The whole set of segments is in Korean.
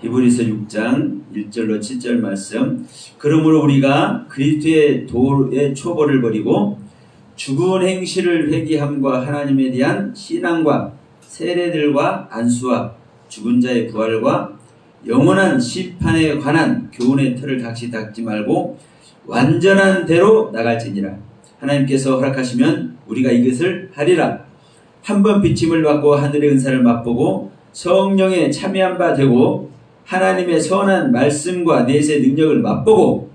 히브리서 6장 1절로 7절 말씀. 그러므로 우리가 그리스도의 도의 초보를 버리고 죽은 행실을 회개함과 하나님에 대한 신앙과 세례들과 안수와 죽은 자의 부활과 영원한 심판에 관한 교훈의 틀을 같이 닦지 말고 완전한 대로 나갈지니라. 하나님께서 허락하시면 우리가 이것을 하리라. 한번 비침을 받고 하늘의 은사를 맛보고 성령에 참여한 바 되고 하나님의 선한 말씀과 내세 능력을 맛보고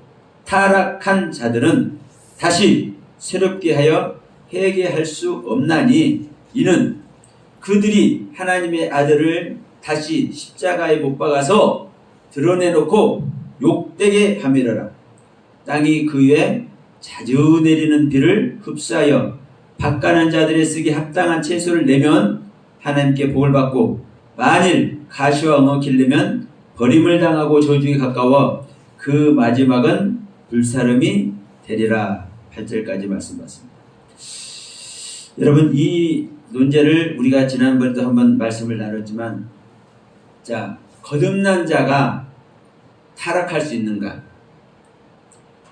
타락한 자들은 다시 새롭게 하여 회개할 수 없나니 이는 그들이 하나님의 아들을 다시 십자가에 못 박아서 드러내놓고 욕되게 함이러라. 땅이 그 위에 자주 내리는 비를 흡수하여 밭가는 자들의 쓰기 합당한 채소를 내면 하나님께 복을 받고 만일 가시와 엉겅퀴를 내면 버림을 당하고 저주에 가까워 그 마지막은 불사름이 되리라. 8절까지 말씀 받습니다. 여러분, 이 논제를 우리가 지난번에도 한번 말씀을 나눴지만, 자, 거듭난 자가 타락할 수 있는가?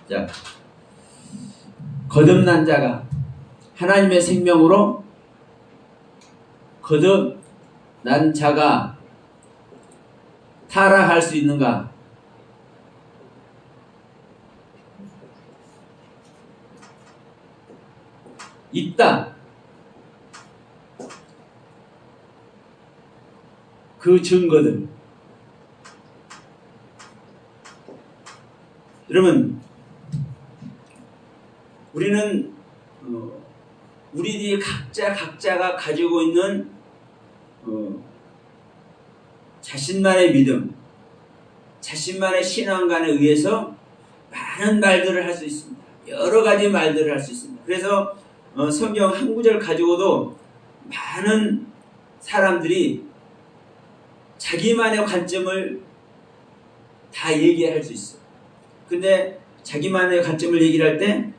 자, 거듭난 자가 하나님의 생명으로 거듭난 자가 타락할 수 있는가? 있다. 그 증거들. 여러분, 우리는 우리들이 각자가 가지고 있는 자신만의 믿음, 자신만의 신앙관에 의해서 많은 말들을 할 수 있습니다. 여러 가지 말들을 할 수 있습니다. 그래서 성경 한 구절 가지고도 많은 사람들이 자기만의 관점을 다 얘기할 수 있어요. 근데 자기만의 관점을 얘기를 할 때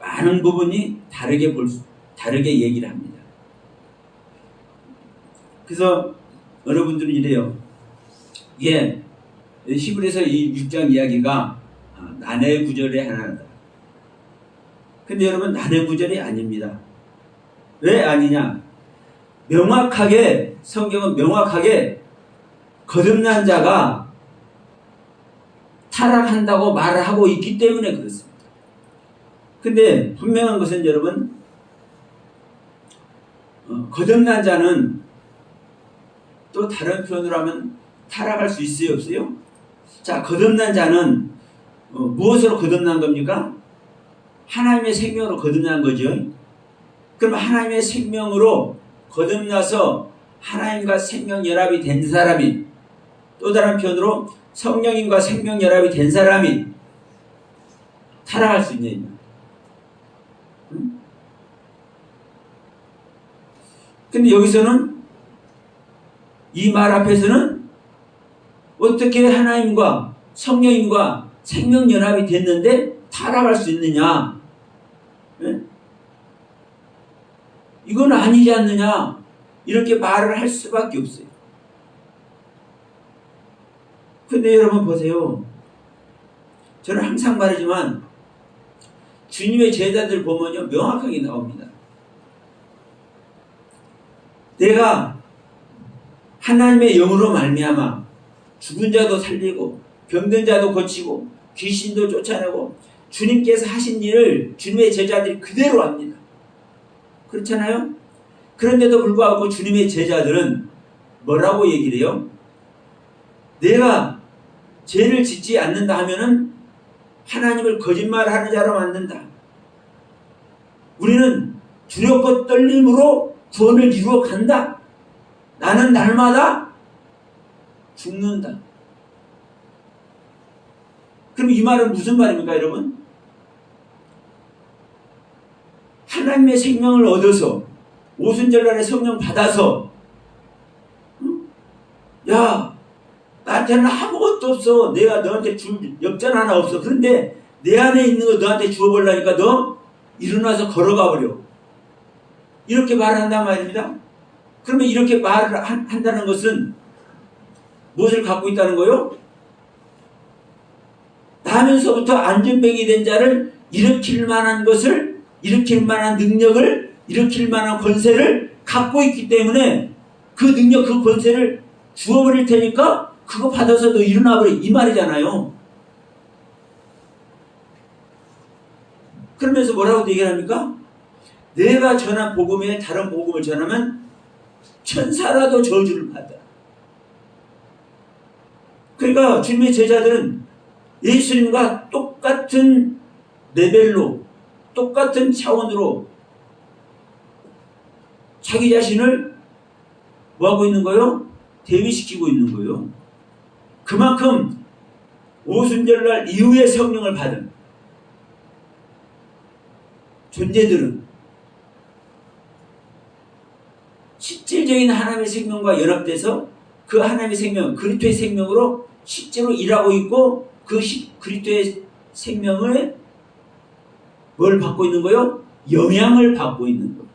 많은 부분이 다르게 얘기를 합니다. 그래서 어느 분들은 이래요. 이게 히브리서 이 6장 이야기가 난해 구절의 하나다. 근데 여러분, 난해 구절이 아닙니다. 왜 아니냐? 명확하게, 성경은 명확하게 거듭난 자가 타락한다고 말을 하고 있기 때문에 그렇습니다. 근데 분명한 것은 여러분, 거듭난 자는 또 다른 표현으로 하면 타락할 수 있어요, 없어요? 자, 거듭난 자는 무엇으로 거듭난 겁니까? 하나님의 생명으로 거듭난 거죠. 그럼 하나님의 생명으로 거듭나서 하나님과 생명 연합이 된 사람이, 또 다른 표현으로 성령님과 생명 연합이 된 사람이 타락할 수 있냐? 근데 여기서는 이 말 앞에서는 어떻게 하나님과 성령님과 생명 연합이 됐는데 타락할 수 있느냐? 네? 이건 아니지 않느냐? 이렇게 말을 할 수밖에 없어요. 근데 여러분 보세요. 저는 항상 말하지만 주님의 제자들 보면요, 명확하게 나옵니다. 내가 하나님의 영으로 말미암아 죽은 자도 살리고 병든 자도 고치고 귀신도 쫓아내고 주님께서 하신 일을 주님의 제자들이 그대로 합니다. 그렇잖아요? 그런데도 불구하고 주님의 제자들은 뭐라고 얘기를 해요? 내가 죄를 짓지 않는다 하면은 하나님을 거짓말하는 자로 만든다. 우리는 두렵고 떨림으로 구원을 이루어 간다. 나는 날마다 죽는다. 그럼 이 말은 무슨 말입니까, 여러분? 하나님의 생명을 얻어서 오순절날에 성령 받아서 야, 나한테는 아무것도 없어. 내가 너한테 줄 엽전 하나 없어. 그런데 내 안에 있는 거 너한테 주워보려니까 너 일어나서 걸어가 버려. 이렇게 말한단 말입니다. 그러면 이렇게 말을 한다는 것은 무엇을 갖고 있다는 거요? 나면서부터 안전병이 된 자를 일으킬 만한 것을, 일으킬 만한 능력을, 일으킬 만한 권세를 갖고 있기 때문에 그 능력, 그 권세를 주어버릴 테니까 그거 받아서 너 일어나버려, 이 말이잖아요. 그러면서 뭐라고 얘기를 합니까? 내가 전한 복음에 다른 복음을 전하면 천사라도 저주를 받아. 그러니까 주님의 제자들은 예수님과 똑같은 레벨로, 똑같은 차원으로 자기 자신을 뭐하고 있는 거예요? 대비시키고 있는 거예요. 그만큼 오순절날 이후에 성령을 받은 존재들은 실질적인 하나님의 생명과 연합돼서 그 하나님의 생명, 그리스도의 생명으로 실제로 일하고 있고 그 그리스도의 생명을 뭘 받고 있는 거요? 영향을 받고 있는 거예요.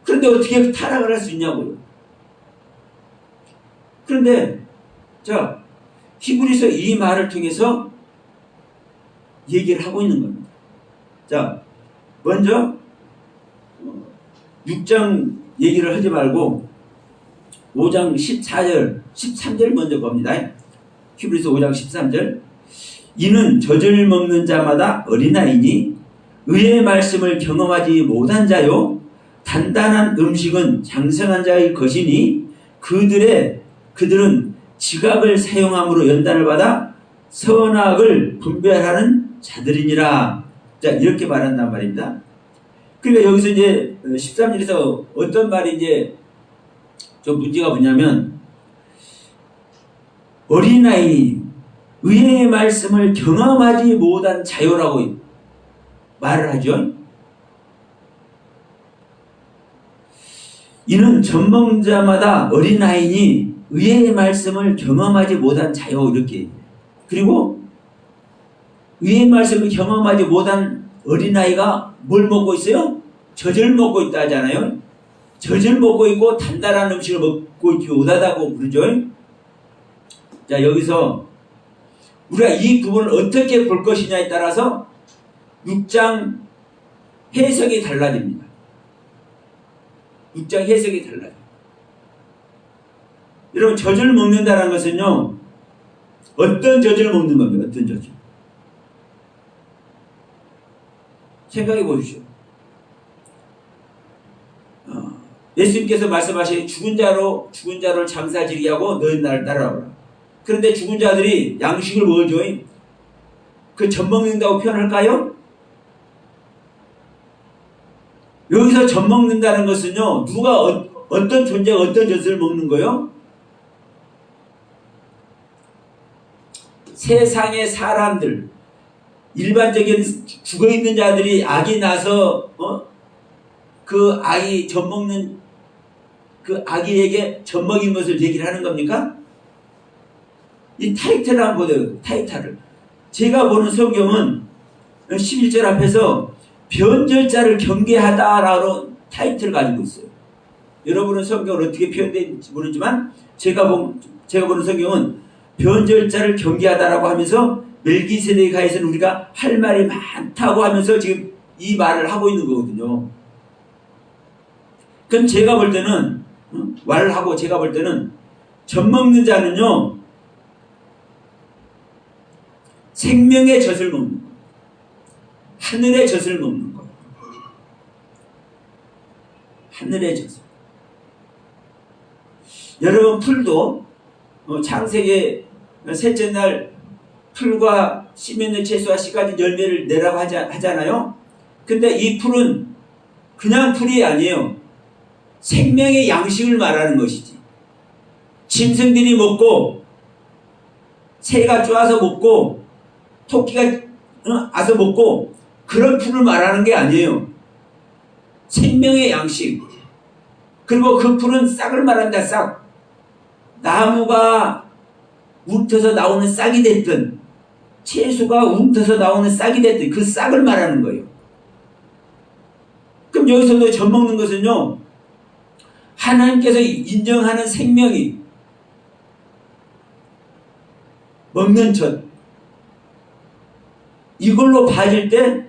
그런데 어떻게 타락을 할 수 있냐고요? 그런데 자, 히브리서 이 말을 통해서 얘기를 하고 있는 겁니다. 자, 먼저 6장 얘기를 하지 말고 5장 14절, 13절 먼저 봅니다. 히브리서 5장 13절. 이는 젖을 먹는 자마다 어린아이니 의의 말씀을 경험하지 못한 자요 단단한 음식은 장성한 자의 것이니 그들은 지각을 사용함으로 연단을 받아 선악을 분별하는 자들이니라. 자, 이렇게 말한단 말입니다. 그러니까 여기서 이제 13절에서 어떤 말이 이제 좀 문제가 뭐냐면, 어린아이, 의의 말씀을 경험하지 못한 자요라고 말을 하죠. 이는 젖먹자마다 어린아이니 의의 말씀을 경험하지 못한 자요, 이렇게. 그리고 의의 말씀을 경험하지 못한 어린아이가 뭘 먹고 있어요? 젖을 먹고 있다 하잖아요. 젖을 먹고 있고 단단한 음식을 먹고 있고 오다다고 그러죠. 자, 여기서 우리가 이 부분을 어떻게 볼 것이냐에 따라서 6장 해석이 달라집니다. 6장 해석이 달라요. 여러분, 젖을 먹는다는 것은요, 어떤 젖을 먹는 겁니까? 어떤 젖을? 생각해 보십시오. 예수님께서 말씀하신 죽은 자를 장사지게 하고 너희 나를 따라오라. 그런데 죽은 자들이 양식을 뭘 줘? 그 젖 먹는다고 표현할까요? 여기서 젖 먹는다는 것은요, 누가 어떤 존재가 어떤 젖을 먹는 거요? 세상의 사람들, 일반적인 죽어있는 자들이 악이 나서 그 아이 젖 먹는 그 아기에게 젖 먹인 것을 얘기를 하는 겁니까? 이 타이틀을 한번 보세요. 타이틀을. 제가 보는 성경은 11절 앞에서 변절자를 경계하다라는 타이틀을 가지고 있어요. 여러분은 성경을 어떻게 표현되는지 모르지만 제가 보는 성경은 변절자를 경계하다라고 하면서 멜기세덱에서는 우리가 할 말이 많다고 하면서 지금 이 말을 하고 있는 거거든요. 그럼 제가 볼 때는 말을 하고 제가 볼 때는 젖 먹는 자는요, 생명의 젖을 먹는 거예요. 하늘의 젖을 먹는 거예요. 하늘의 젖을. 여러분, 풀도 창세기 셋째 날 풀과 씨 맺는 채소와 씨 가진 열매를 내라고 하잖아요. 근데 이 풀은 그냥 풀이 아니에요. 생명의 양식을 말하는 것이지. 짐승들이 먹고 새가 쪼아서 먹고 토끼가 아서 먹고 그런 풀을 말하는 게 아니에요. 생명의 양식. 그리고 그 풀은 싹을 말한다. 싹. 나무가 움터서 나오는 싹이 됐든 채소가 움터서 나오는 싹이 됐든 그 싹을 말하는 거예요. 그럼 여기서도 젖 먹는 것은요, 하나님께서 인정하는 생명이 먹는 것 이걸로 봐질 때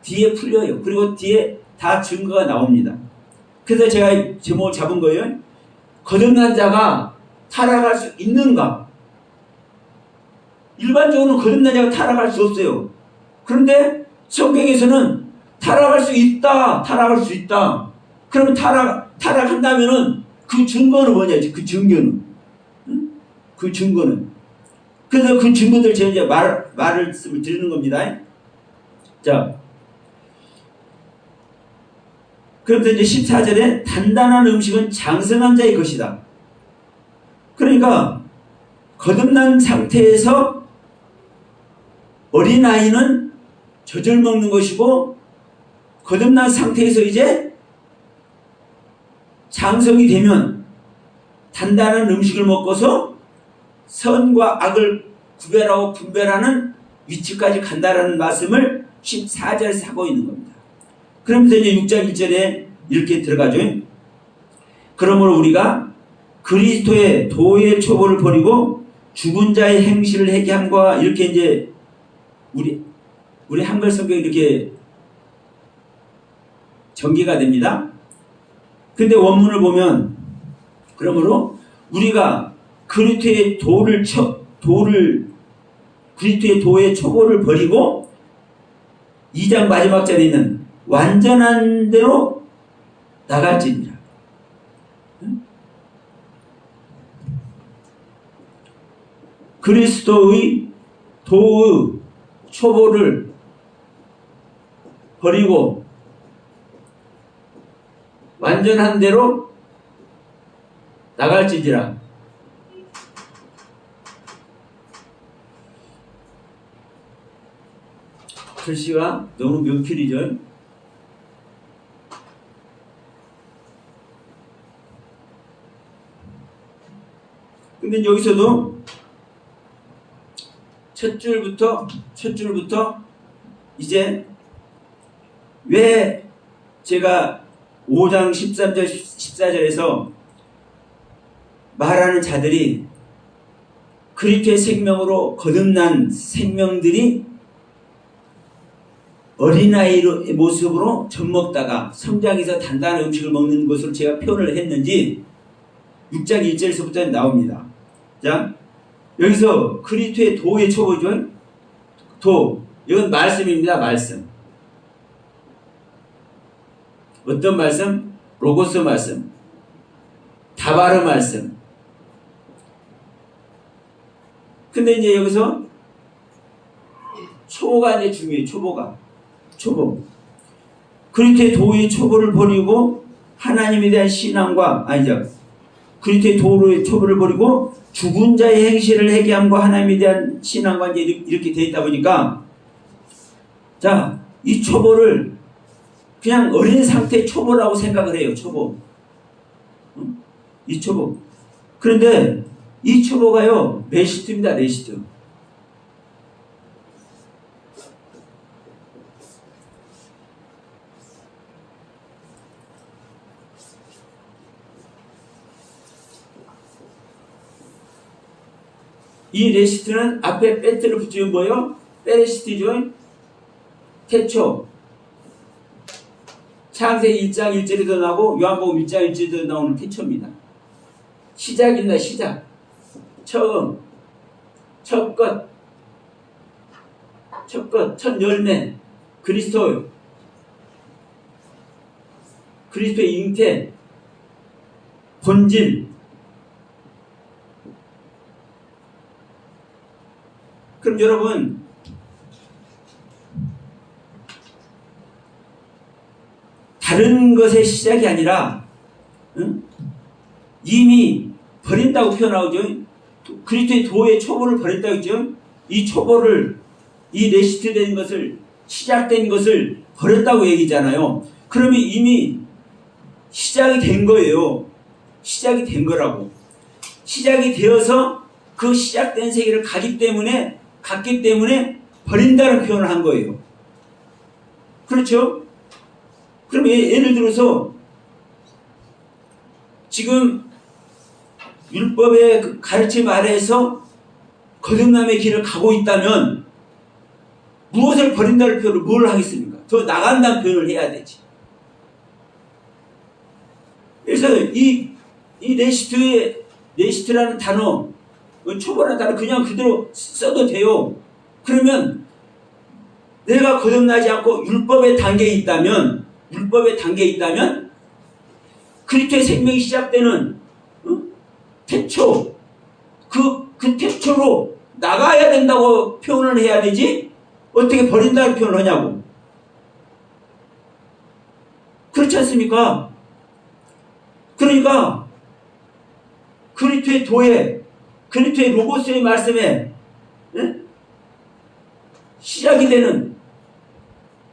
뒤에 풀려요. 그리고 뒤에 다 증거가 나옵니다. 그래서 제가 제목을 잡은 거예요. 거듭난 자가 타락할 수 있는가? 일반적으로는 거듭난 자가 타락할 수 없어요. 그런데 성경에서는 타락할 수 있다. 타락할 수 있다. 그러면 타락한다면은 그 증거는 뭐냐? 그 증거는. 응? 그 증거는. 그래서 그 증거들 제가 이제 말씀을 드리는 겁니다. 자. 그래서 이제 14절에 단단한 음식은 장성한 자의 것이다. 그러니까 거듭난 상태에서 어린아이는 젖을 먹는 것이고 거듭난 상태에서 이제 장성이 되면 단단한 음식을 먹고서 선과 악을 구별하고 분별하는 위치까지 간다라는 말씀을 14절에서 하고 있는 겁니다. 그러면서 이제 6장 1절에 이렇게 들어가죠. 그러므로 우리가 그리스도의 도의 초보를 버리고 죽은 자의 행실을 회개함과 이렇게 이제 우리 한글 성경이 이렇게 전개가 됩니다. 근데 원문을 보면 그러므로 우리가 그리스도의 그리스도의 도의 초보를 버리고 2장 마지막 절에 있는 완전한 대로 나갈지니라. 그리스도의 도의 초보를 버리고 완전한 대로 나갈지니라. 글씨가 너무 명필이죠. 근데 여기서도 첫 줄부터 이제 왜 제가 5장 13절 14절에서 말하는 자들이 그리스도의 생명으로 거듭난 생명들이 어린아이의 모습으로 젖 먹다가 성장해서 단단한 음식을 먹는 것으로 제가 표현을 했는지 6장 1절에서부터 나옵니다. 자, 여기서 그리스도의 도의 초보죠. 도, 이건 말씀입니다. 말씀. 어떤 말씀? 로고스 말씀, 다바르 말씀. 근데 이제 여기서 초보가 이제 중요해요. 초보. 그리스도의 도의 초보를 버리고 하나님에 대한 신앙과 그리스도의 도의 초보를 버리고 죽은 자의 행실을 회개함과 하나님에 대한 신앙과 이제 이렇게 되어 있다 보니까 자, 이 초보를 그냥 어린 상태의 초보라고 생각을 해요. 초보. 이 초보. 그런데 이 초보가요, 레시트입니다. 레시트. 이 레시트는 앞에 배트를 붙이면 뭐예요? 페레시트죠? 태초. 창세기 1장 1절에도 나오고 요한복음 1장 1절에도 나오는 태초입니다. 시작입니다. 시작. 처음. 첫 것. 첫 열매. 그리스도의 잉태. 본질. 그럼 여러분, 다른 것의 시작이 아니라 이미 버린다고 표현하죠. 그리스도의 도의 초보를 버렸다고 했죠. 이 초보를, 이 레시트 된 것을, 시작된 것을 버렸다고 얘기잖아요. 그러면 이미 시작이 된 거예요. 시작이 된 거라고. 시작이 되어서 그 시작된 세계를 갔기 때문에 버린다는 표현을 한 거예요. 그렇죠? 그럼 예를 들어서 지금 율법의 가르침 아래에서 거듭남의 길을 가고 있다면 무엇을 버린다는 표현을 뭘 하겠습니까? 더 나간다는 표현을 해야 되지. 그래서 이 레시트라는 단어, 초보라는 단어 그냥 그대로 써도 돼요. 그러면 내가 거듭나지 않고 율법의 단계에 있다면 그리스도의 생명이 시작되는 태초, 그 태초로 나가야 된다고 표현을 해야 되지 어떻게 버린다는 표현을 하냐고. 그렇지 않습니까? 그러니까 그리스도의 도에, 그리스도의 로고스의 말씀에 시작이 되는,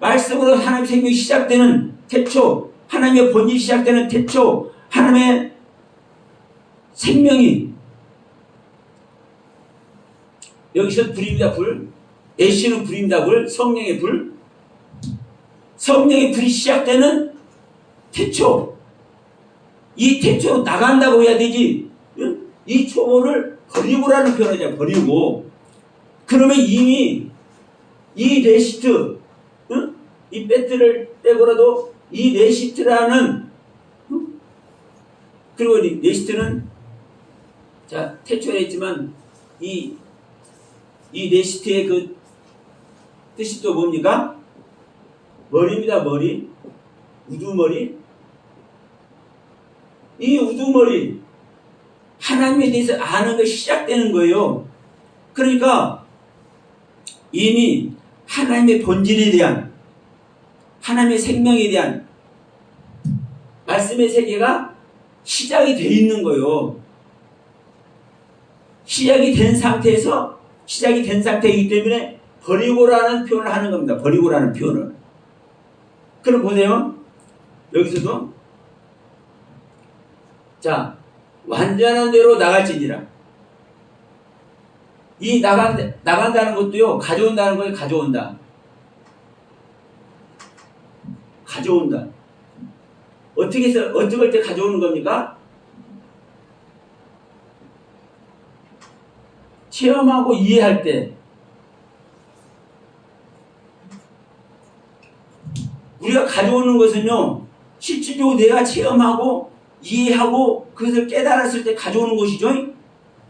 말씀으로 하나님의 생명이 시작되는 태초, 하나님의 본질이 시작되는 태초, 하나님의 생명이 여기서 불입니다. 불. 애쉬는 불입니다. 불. 성령의 불. 성령의 불이 시작되는 태초. 이 태초로 나간다고 해야 되지. 이 초보를 버리고라는 표현이죠. 버리고. 그러면 이미 이 레시트, 이 배트를 빼고라도 이 레시트라는, 그리고 레시트는 자 태초에 있지만 이 레시트의 그 뜻이 또 뭡니까? 머리입니다. 머리. 우두머리. 이 우두머리, 하나님에 대해서 아는 것이 시작되는 거예요. 그러니까 이미 하나님의 본질에 대한, 하나님의 생명에 대한 말씀의 세계가 시작이 돼 있는 거예요. 시작이 된 상태이기 때문에 버리고라는 표현을 하는 겁니다. 버리고라는 표현을. 그럼 보세요. 여기서도 자, 완전한 대로 나갈지니라. 이 나간다는 것도요, 가져온다는 거예요. 가져온다. 어떻게 해서, 어떨 때 가져오는 겁니까? 체험하고 이해할 때. 우리가 가져오는 것은요, 실질적으로 내가 체험하고 이해하고 그것을 깨달았을 때 가져오는 것이죠.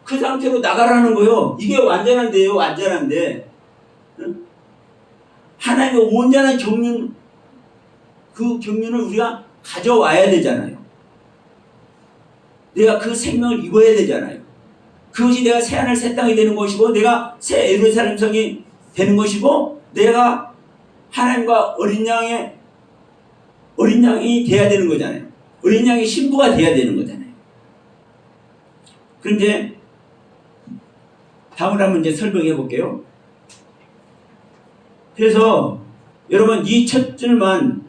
그 상태로 나가라는 거예요. 이게 완전한데요. 완전한데 하나님의 온전한 경륜, 그 경륜을 우리가 가져와야 되잖아요. 내가 그 생명을 입어야 되잖아요. 그것이 내가 새하늘 새 땅이 되는 것이고, 내가 새 예루살렘 성이 되는 것이고, 내가 하나님과 어린 양이 돼야 되는 거잖아요. 어린 양의 신부가 돼야 되는 거잖아요. 그런데 다음으로 한번 이제 설명해 볼게요. 그래서 여러분 이 첫 줄만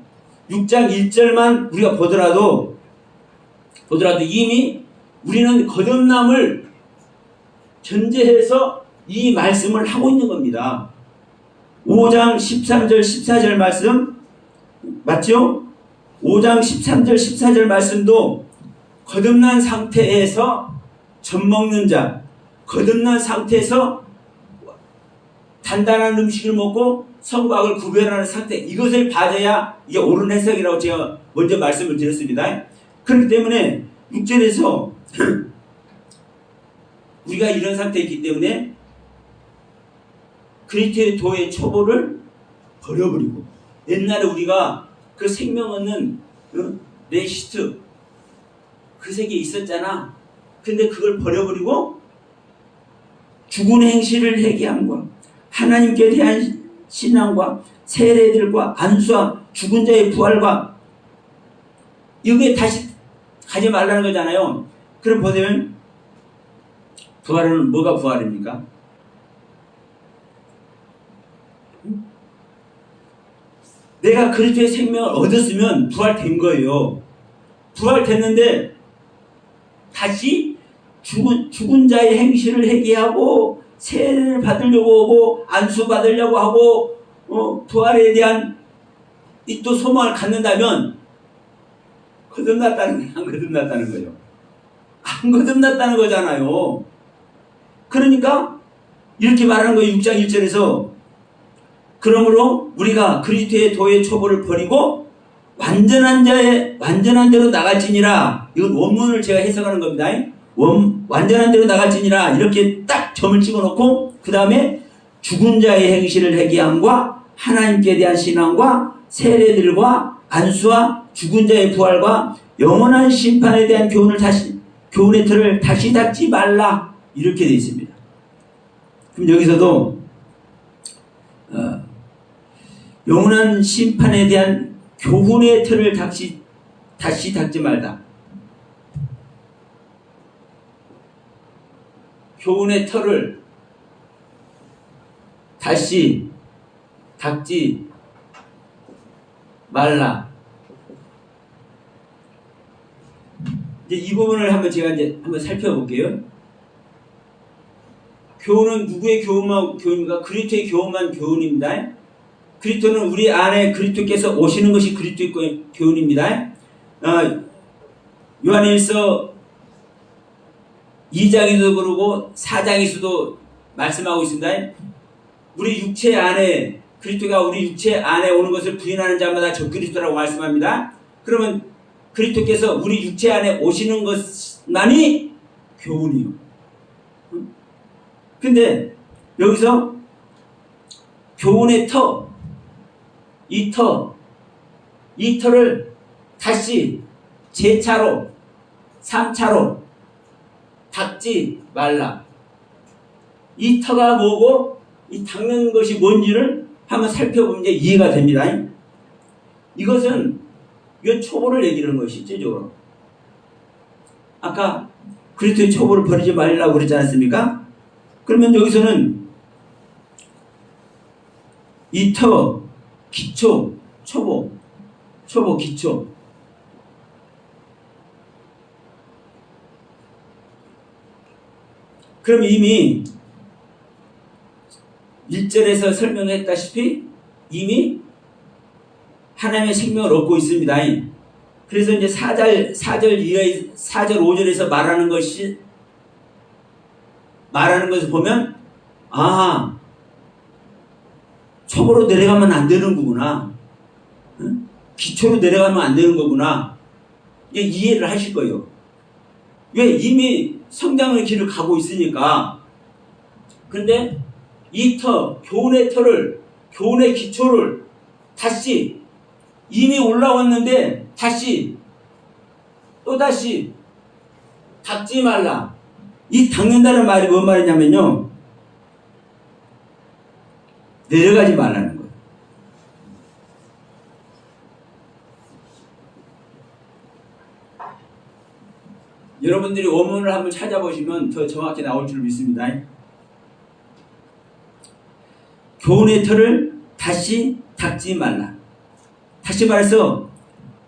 6장 1절만 우리가 보더라도 이미 우리는 거듭남을 전제해서 이 말씀을 하고 있는 겁니다. 5장 13절 14절 말씀 맞죠? 5장 13절 14절 말씀도 거듭난 상태에서 젖 먹는 자, 거듭난 상태에서 단단한 음식을 먹고 성곽을 구별하는 상태, 이것을 봐줘야 이게 옳은 해석이라고 제가 먼저 말씀을 드렸습니다. 그렇기 때문에 6절에서 우리가 이런 상태에 있기 때문에 그리스도의 도의 초보를 버려버리고, 옛날에 우리가 그 생명 얻는 레시트, 그 세계에 있었잖아. 근데 그걸 버려버리고 죽은 행실을 회개함과 하나님께 대한 신앙과 세례들과 안수와 죽은 자의 부활과 여기에 다시 가지 말라는 거잖아요. 그럼 보세요. 부활은 뭐가 부활입니까? 내가 그리스도의 생명을 얻었으면 부활된 거예요. 부활됐는데 다시 죽은 자의 행실을 회개하고 세례를 받으려고 하고 안수 받으려고 하고 부활에 대한 이 또 소망을 갖는다면 거듭났다는 거예요? 안 거듭났다는 거예요? 안 거듭났다는 거잖아요. 그러니까 이렇게 말하는 거예요. 6장 1절에서. 그러므로 우리가 그리스도의 도의 초보를 버리고 완전한 대로 나갈지니라. 이건 원문을 제가 해석하는 겁니다. 완전한 대로 나갈지니라. 이렇게 딱 점을 찍어놓고 그 다음에 죽은 자의 행실을 회개함과 하나님께 대한 신앙과 세례들과 안수와 죽은 자의 부활과 영원한 심판에 대한 교훈의 틀을 다시 닫지 말라. 이렇게 되어 있습니다. 그럼 여기서도 영원한 심판에 대한 교훈의 틀을 다시 닫지 말다. 교훈의 틀을 다시 닫지 말라. 이제 이 부분을 제가 한번 살펴볼게요. 교훈은 누구의 교훈입니까? 그리스도의 교훈만 교훈입니다. 그리스도는 우리 안에 그리스도께서 오시는 것이 그리스도의 교훈입니다. 요한일서 2장에서도 그러고 4장에서도 말씀하고 있습니다. 우리 육체 안에 그리스도가 우리 육체 안에 오는 것을 부인하는 자마다 적그리스도라고 말씀합니다. 그러면 그리스도께서 우리 육체 안에 오시는 것만이 교훈이요. 근데 여기서 교훈의 이 터를 다시 재차로 3차로 닫지 말라. 이 터가 뭐고 이 닦는 것이 뭔지를 한번 살펴보면 이제 이해가 됩니다. 이것은 이 초보를 얘기하는 것이죠. 아까 그리스도의 초보를 버리지 말라고 그러지 않았습니까? 그러면 여기서는 이 터, 기초, 초보, 기초. 그럼 이미 1절에서 설명했다시피 이미 하나님의 생명을 얻고 있습니다. 그래서 이제 4절 이하의 4절 5절에서 말하는 것을 보면 초보로 내려가면 안 되는 거구나. 기초로 내려가면 안 되는 거구나. 이게 이해를 하실 거예요. 왜? 이미 성장의 길을 가고 있으니까. 근데 이 교훈의 터를, 교훈의 기초를 다시 이미 올라왔는데 또다시 닫지 말라. 이 닫는다는 말이 뭔 말이냐면요. 내려가지 말라는 거예요. 여러분들이 원문을 한번 찾아보시면 더 정확히 나올 줄 믿습니다. 교훈의 틀을 다시 닫지 말라. 다시 말해서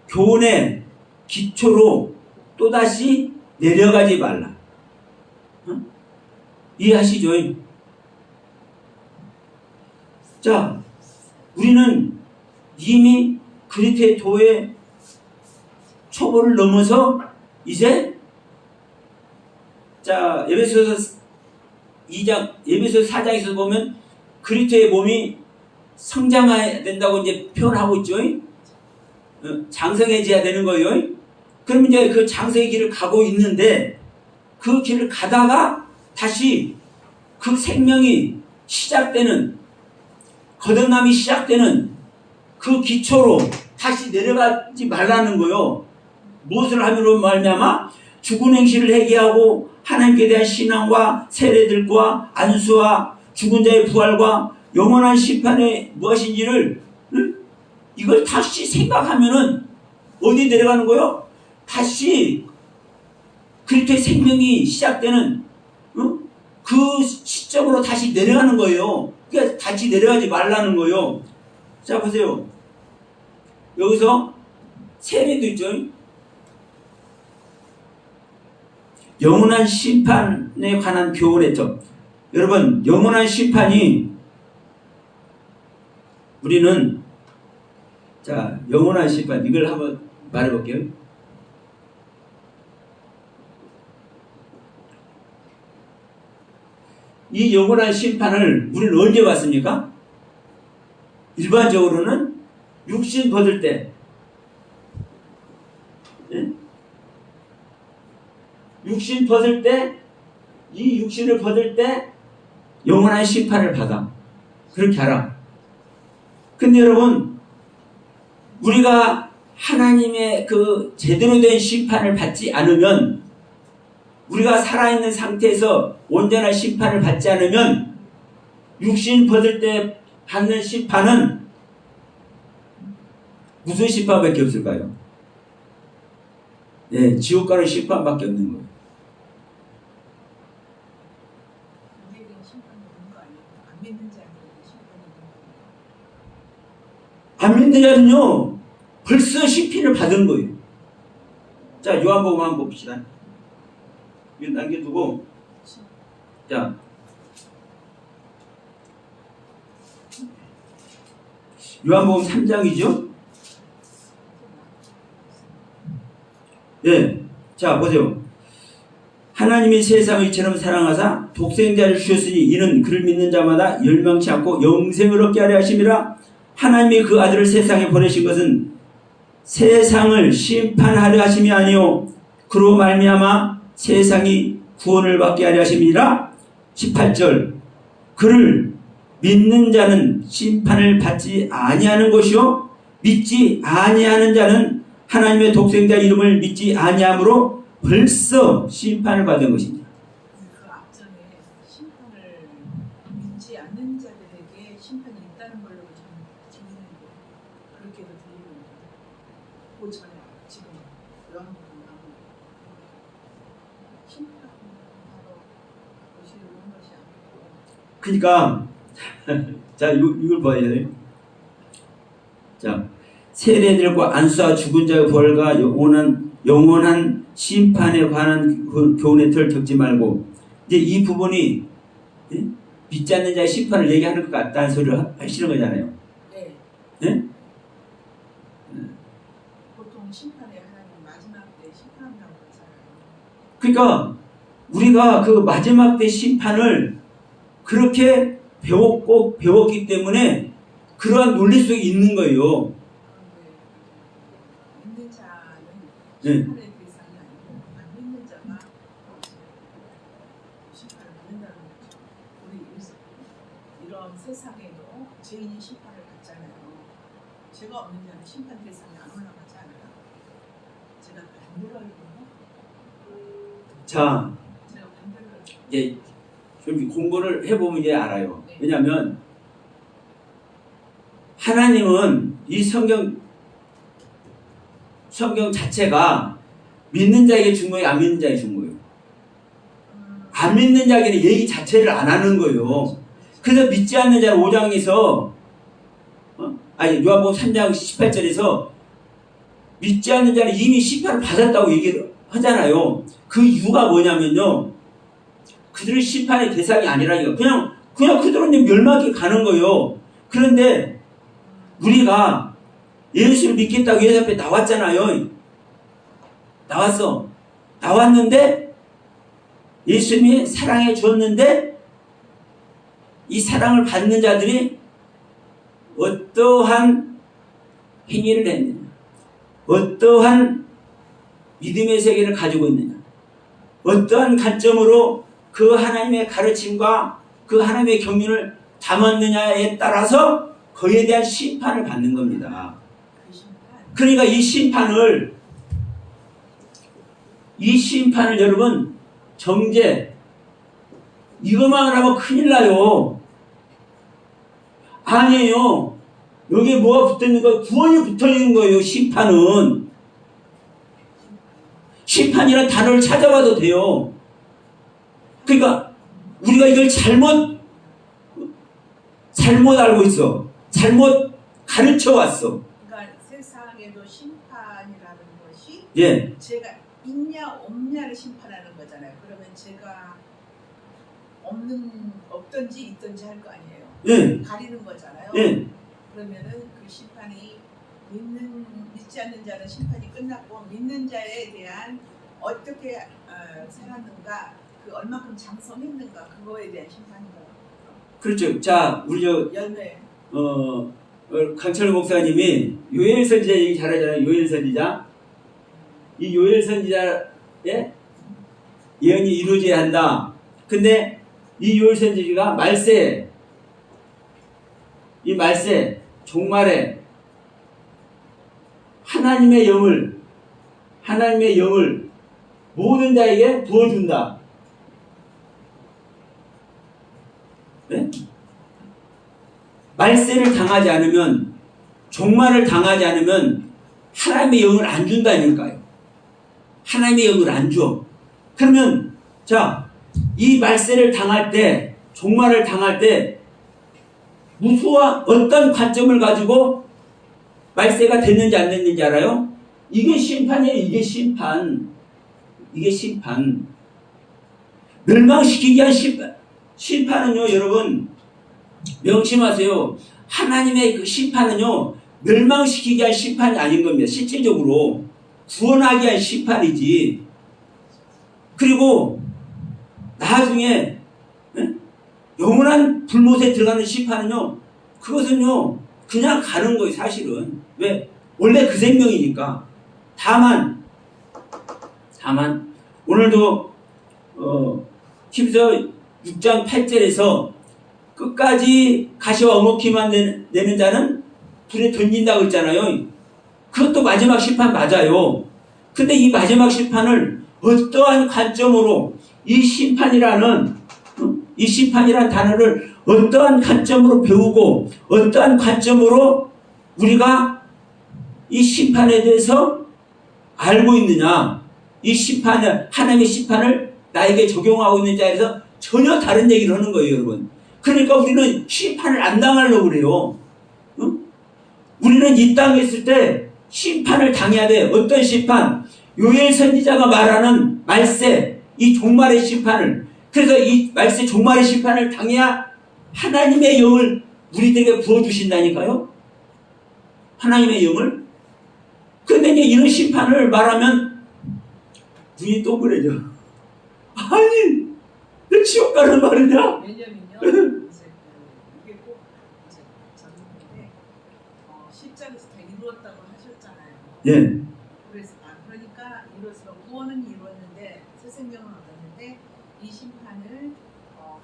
교훈의 기초로 또다시 내려가지 말라. 이해하시죠? 자, 우리는 이미 그리스도의 도의 초보를 넘어서 이제 에베소서 4장에서 보면 그리스도의 몸이 성장해야 된다고 이제 표현하고 있죠. 장성해져야 되는 거예요. 그럼 이제 그 장성의 길을 가고 있는데 그 길을 가다가 다시 그 생명이 시작되는 거듭남이 시작되는 그 기초로 다시 내려가지 말라는 거요. 무엇을 함으로 말미암아 죽은 행실을 회개하고 하나님께 대한 신앙과 세례들과 안수와 죽은 자의 부활과 영원한 심판의 무엇인지를 이걸 다시 생각하면은 어디 내려가는 거요? 다시 그리스도의 생명이 시작되는 그 시점으로 다시 내려가는 거예요. 그러니까 다시 내려가지 말라는 거예요. 자, 보세요. 여기서 세례도 있죠. 영원한 심판에 관한 교훈의 터. 여러분, 영원한 심판이 우리는 영원한 심판 이걸 한번 말해볼게요. 이 영원한 심판을 우리는 언제 받습니까? 일반적으로는 육신 벗을 때, 예? 육신 벗을 때, 이 육신을 벗을 때 영원한 심판을 받아. 그렇게 알아. 근데 여러분, 우리가 하나님의 그 제대로 된 심판을 받지 않으면, 우리가 살아있는 상태에서 온전한 심판을 받지 않으면 육신 벗을 때 받는 심판은 무슨 심판밖에 없을까요? 네, 지옥 가는 심판밖에 없는 거예요. 안 믿는 자는요 벌써 심판을 받은 거예요. 자, 요한복음 한번 봅시다. 이거 남겨두고, 자, 요한복음 3장이죠? 예. 자, 보세요. 하나님이 세상을 이처럼 사랑하사 독생자를 주셨으니 이는 그를 믿는 자마다 멸망치 않고 영생을 얻게 하려 하심이라. 하나님이 그 아들을 세상에 보내신 것은 세상을 심판하려 하심이 아니요 그로 말미암아 세상이 구원을 받게 하려 하심이라. 18절. 그를 믿는 자는 심판을 받지 아니하는 것이요 믿지 아니하는 자는 하나님의 독생자 이름을 믿지 아니함으로 벌써 심판을 받은 것입니다. 그 앞전에 심판을 믿지 않는 자들에게 심판이 있다는 걸로 정리했는데 그렇게도 들리는 그 전에 지금 요한복음 나오는 심판하러 오시는 것이 아니고. 그러니까 자, 이걸 봐야 돼요. 자, 세례들과 안수와 죽은 자의 부활과 영원한 심판에 관한 교훈의 틀을 적지 말고, 이제 이 부분이, 예? 믿지 않는 자의 심판을 얘기하는 것 같다는 소리를 하시는 거잖아요. 네. 예? 보통 심판에 하나님 마지막 때 심판한다고 하잖아요. 그러니까 우리가 그 마지막 때 심판을 그렇게 배웠기 때문에 그러한 논리 속에 있는 거예요. 믿는 자는 네. 심판의 대상이 아니고 안 믿는 자가 심판을 받는다는 거죠. 우리 이런 세상에도 죄인이 심판을 받잖아요. 죄가 없는 자는 심판 대상에 안 올라가지 않아요. 제가 반대로 알고 자, 제가 반대로 알고 예, 좀 공부를 해보면 이제 알아요. 네. 왜냐하면 하나님은 이 성경 자체가 믿는 자에게 준 거예요, 안 믿는 자에게 준 거예요? 안 믿는 자에게는 얘기 자체를 안 하는 거예요. 그래서 믿지 않는 자는 5장에서 요한복음 3장 18절에서 믿지 않는 자는 이미 심판을 받았다고 얘기를 하잖아요. 그 이유가 뭐냐면요, 그들은 심판의 대상이 아니라니까. 그냥 그들은 멸망에 가는 거예요. 그런데 우리가 예수를 믿겠다고 예수 앞에 나왔잖아요. 나왔는데 예수님이 사랑해 줬는데 이 사랑을 받는 자들이 어떠한 행위를 했느냐, 어떠한 믿음의 세계를 가지고 있느냐, 어떠한 관점으로 그 하나님의 가르침과 그 하나님의 경륜을 담았느냐에 따라서 그에 대한 심판을 받는 겁니다. 그러니까 이 심판을 여러분, 정죄 이것만 하면 큰일 나요. 아니에요. 여기에 뭐가 붙어있는 거예요? 구원이 붙어있는 거예요. 심판이라는 단어를 찾아봐도 돼요. 그러니까 우리가 이걸 잘못 알고 있어. 잘못 가르쳐 왔어. 그러니까 세상에도 심판이라는 것이 예. 제가 있냐 없냐를 심판하는 거잖아요. 그러면 제가 없든지 있든지 할 거 아니에요. 예. 가리는 거잖아요. 예. 그러면은 그 심판이 믿지 않는 자는 심판이 끝났고 믿는 자에 대한 어떻게 살았는가 그 얼마큼 장성했는가 그거에 대한 심판인가요? 그렇죠. 자, 우리 열매. 강철 목사님이 요엘 선지자 얘기 잘하잖아요. 요엘 선지자. 이 요엘 선지자의 예언이 이루어져야 한다. 근데 이 요엘 선지자가 이 말세 종말에 하나님의 영을 모든 자에게 부어준다. 네? 말세를 당하지 않으면, 종말을 당하지 않으면 하나님의 영을 안 준다니까요. 하나님의 영을 안 줘. 그러면 자, 이 말세를 당할 때, 종말을 당할 때 무수와 어떤 관점을 가지고 말세가 됐는지 안 됐는지 알아요? 이게 심판이에요. 이게 심판. 멸망시키기 위한 심판은요, 여러분 명심하세요. 하나님의 그 심판은요, 멸망시키기 위한 심판이 아닌 겁니다. 실제적으로 구원하기 위한 심판이지. 그리고 나중에 영원한 불못에 들어가는 심판은요, 그것은요 그냥 가는 거예요. 사실은. 왜? 원래 그 생명이니까. 다만 오늘도 히브리서 6장 8절에서 끝까지 가시와 어묵히만 내는 자는 불에 던진다고 했잖아요. 그것도 마지막 심판 맞아요. 근데 이 마지막 심판을 어떠한 관점으로 이 심판이라는 단어를 어떠한 관점으로 배우고 어떠한 관점으로 우리가 이 심판에 대해서 알고 있느냐, 이 하나님의 심판을 나에게 적용하고 있는 자에서 전혀 다른 얘기를 하는 거예요, 여러분. 그러니까 우리는 심판을 안 당하려고 그래요. 응? 우리는 이 땅에 있을 때 심판을 당해야 돼. 어떤 심판? 요엘 선지자가 말하는 말세, 이 종말의 심판을. 그래서 이 말세 종말의 심판을 당해야 하나님의 영을 우리들에게 부어주신다니까요. 하나님의 영을. 그런데 이제 이런 심판을 말하면 눈이 동그래져. 아니, 내 지옥 가는 말이냐? 왜냐면요, 이게 꼭 이제 저는데 십자가에서 다 이루었다고 하셨잖아요. 예. 그러니까 구원은 이루었는데 새 생명을 얻었는데 이 심판을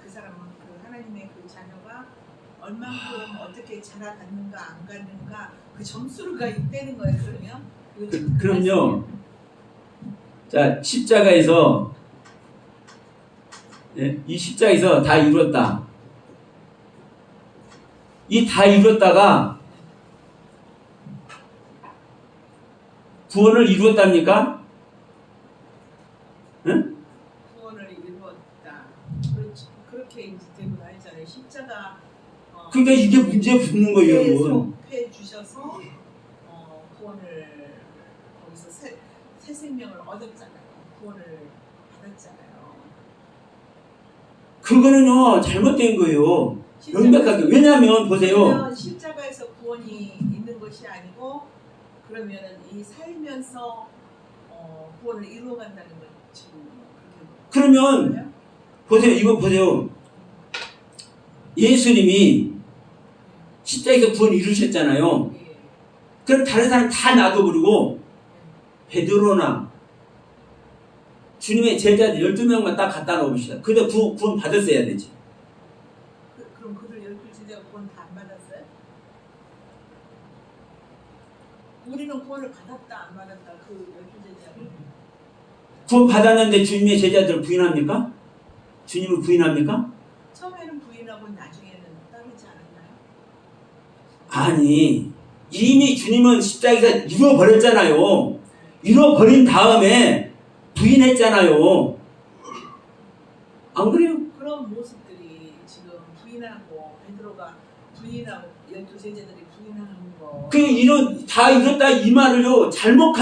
그 사람은 그 하나님의 그 자녀가 얼만큼 어떻게 자라갔는가 안 갔는가 그 점수가 있다는 거예요. 그러면 그럼요. 자, 십자가에서 이 십자가에서 다 이뤘다. 이 다 이뤘다가 구원을 이루었답니까? 응? 구원을 이루었다. 그렇게 이제 되고 나잖아요. 십자가. 그러니까 이게 문제 붙는 거예요, 여러분. 해 주셔서 구원을 거기서 새 생명을 얻었잖아요. 구원을 받았잖아요. 그거는요 잘못된 거예요. 명백하게. 왜냐하면 보세요. 십자가에서 구원이 있는 것이 아니고 그러면은 이 살면서 구원을 이루어간다는 것 지금 그렇게. 그러면 보세요. 이거 보세요. 예수님이 십자가에서 구원 이루셨잖아요. 예. 그럼 다른 사람 다 놔둬버리고 베드로나 주님의 제자들 12명만 딱 갖다 놓읍시다. 근데 구원 받았어야 되지. 그럼 그들 12제자가 구원 다 안 받았어요? 우리는 구원을 받았다 안 받았다 그 12제자가. 구원 받았는데 주님의 제자들을 부인합니까? 주님을 부인합니까? 처음에는 부인하고 나중에는 따르지 않았나요? 아니, 이미 주님은 십자가에서 이루어버렸잖아요. 이루어버린 다음에 부인했잖아요. 안 그래요? 그런 모습들이 지금 부인하고 베드로가 부인하고 12제자들이 부인하는 거. 다 이뤘다 이 말을요 잘못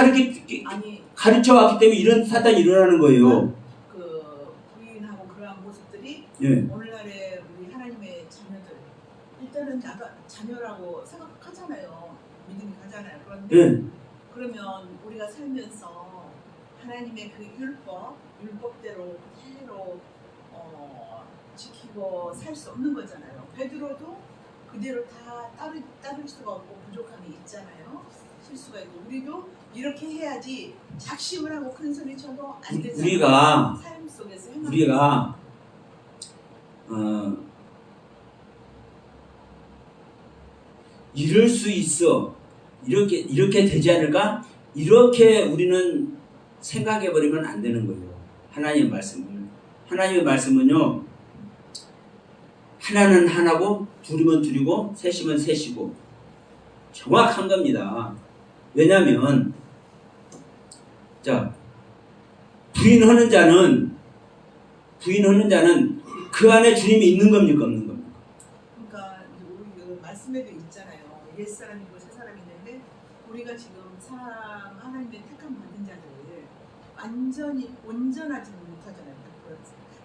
가르쳐 왔기 때문에 이런 사단이 일어나는 거예요. 그 부인하고 그러한 모습들이 예. 오늘날의 우리 하나님의 자녀들 일단은 나가 자녀라고 생각하잖아요. 믿음이 가잖아요. 그런데 예. 그러면 우리가 살면서 하나님의 그 율법대로 그대로 지키고 살 수 없는 거잖아요. 베드로도 그대로 다 따를 수가 없고 부족함이 있잖아요. 실수가 있고 우리도 이렇게 해야지 작심을 하고 큰 소리 쳐도 안 되잖아요. 삶 속에서 우리가 이럴 수 있어, 이렇게 되지 않을까? 이렇게 우리는 생각해 버리면 안 되는 거예요. 하나님의 말씀은요, 하나는 하나고 둘이면 둘이고 셋이면 셋이고 정확한 겁니다. 왜냐하면 자, 부인하는 자는 그 안에 주님이 있는 겁니까, 없는 겁니까? 그러니까 우리 그 말씀에도 있잖아요. 옛 사람이고 새 사람이 있는데 우리가 지금 하나님의 택함 받은 자들 완전히 온전하지는 못하잖아요.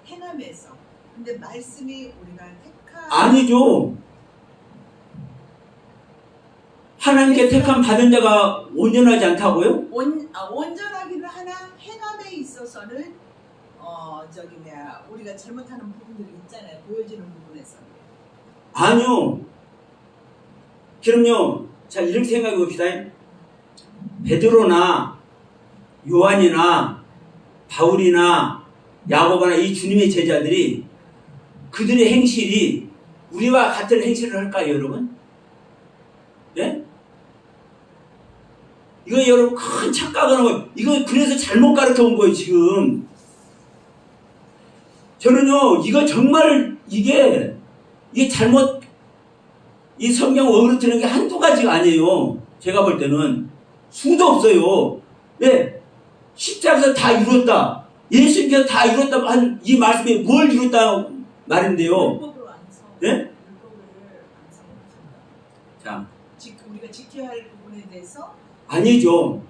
100% 행함에서. 근데 말씀이 우리가 택함 아니죠. 하나님께 택함 받은 자가 온전하지 않다고요? 온전하기는 하나 행함에 있어서는 우리가 잘못하는 부분들이 있잖아요. 보여지는 부분에서는. 아니요. 그럼요. 자, 이렇게 생각해 봅시다. 베드로나 요한이나 바울이나 야고보나 이 주님의 제자들이 그들의 행실이 우리와 같은 행실을 할까요, 여러분? 예? 이거 여러분 큰 착각하는 거예요. 이거 그래서 잘못 가르쳐 온 거예요, 지금. 저는요, 이거 정말 이게 잘못, 이 성경 어그러뜨리는 게 한두 가지가 아니에요. 제가 볼 때는. 수도 없어요. 왜? 십자가에서 다 이뤘다. 예수님께서 다 이뤘다 한 이 말씀이 뭘 이뤘다 말인데요. 네? 자, 우리가 지켜야 할 부분에 대해서 아니죠.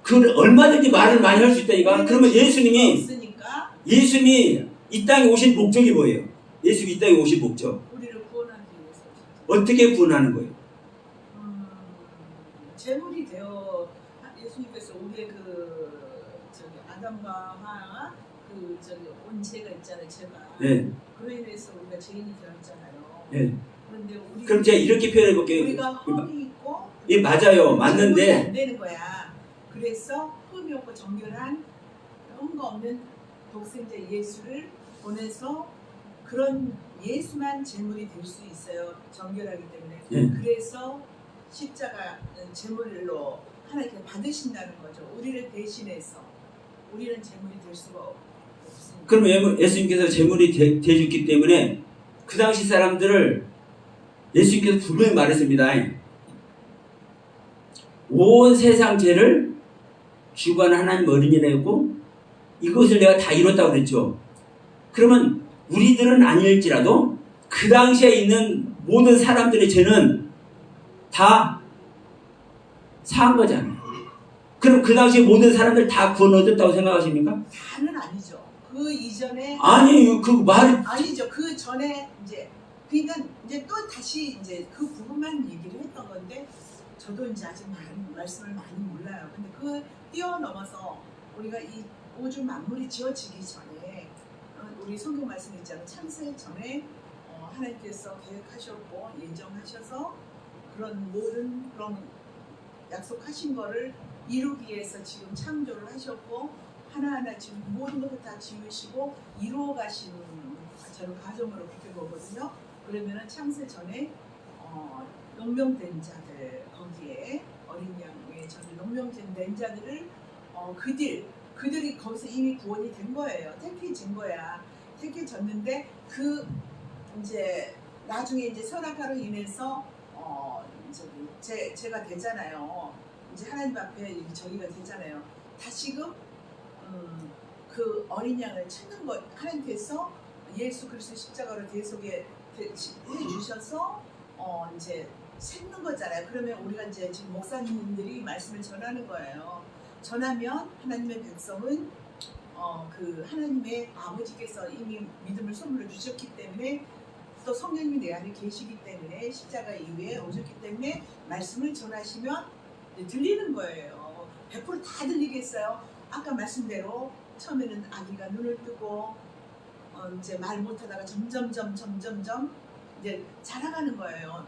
그 얼마든지 말을 많이 할 수 있다니까. 그러면 예수님이 이 땅에 오신 목적이 뭐예요? 예수님이 이 땅에 오신 목적. 우리를 구원하기 위해서. 어떻게 구원하는 거예요? 제물이 되어 예수님께서 우리의 아담과 하와 온죄가 있잖아요. 죄가. 네. 그로 인해서 우리가 죄인이 되었잖아요. 네. 그런데 그럼 제가 이렇게 표현해 볼게요. 우리가 흠이 있고 예, 맞아요. 맞는데 안 되는 거야. 그래서 흠이 없고 정결한 흠과 없는 독생자 예수를 보내서 그런 예수만 제물이 될 수 있어요. 정결하기 때문에. 예. 그래서 십자가 제물로 하나님께 받으신다는 거죠. 우리를 대신해서 우리는 제물이 될 수가 없습니다. 그러면 예수님께서 제물이 되셨기 때문에 그 당시 사람들을 예수님께서 분명히 말했습니다. 온 세상 죄를 주관하는 하나님 어린이라 했고 이것을 내가 다 이뤘다고 그랬죠. 그러면 우리들은 아닐지라도 그 당시에 있는 모든 사람들의 죄는 다 사한 거잖아요. 그럼 그 당시에 모든 사람들 다 구원 얻었다고 생각하십니까? 다는 아니죠. 그 이전에 아니 그 말이 아니죠. 그 전에 그러니까 또 다시 그 부분만 얘기를 했던 건데 저도 아직 말씀을 많이 몰라요. 근데 그 뛰어넘어서 우리가 이 우주 만물이 지어지기 전에 우리 성경 말씀이 있잖아요. 창세 전에 하나님께서 계획하셨고 예정하셔서 그런 모든 그런 약속하신 거를 이루기 위해서 지금 창조를 하셨고 하나하나 지금 모든 것을 다 지으시고 이루어 가시는 저는 가정으로 그렇게 보거든요. 그러면은 창세 전에 농명된 자들 거기에 어린 양의 전에 농명된 자들을 그들이 거기서 이미 구원이 된 거예요. 택해진 거야. 택해졌는데 나중에 선악과로 인해서 제가 되잖아요. 하나님 앞에 저기가 되잖아요. 다시금 그 어린 양을 찾는 것 하나님께서 예수 그리스도 십자가로 대속해 주셔서 찾는 거잖아요. 그러면 우리가 지금 목사님들이 말씀을 전하는 거예요. 전하면 하나님의 백성은 그 하나님의 아버지께서 이미 믿음을 선물로 주셨기 때문에 또 성령님이 내 안에 계시기 때문에 십자가 이후에 오셨기 때문에 말씀을 전하시면 들리는 거예요. 100% 다 들리겠어요? 아까 말씀대로 처음에는 아기가 눈을 뜨고 이제 말 못하다가 점점점 이제 자라가는 거예요.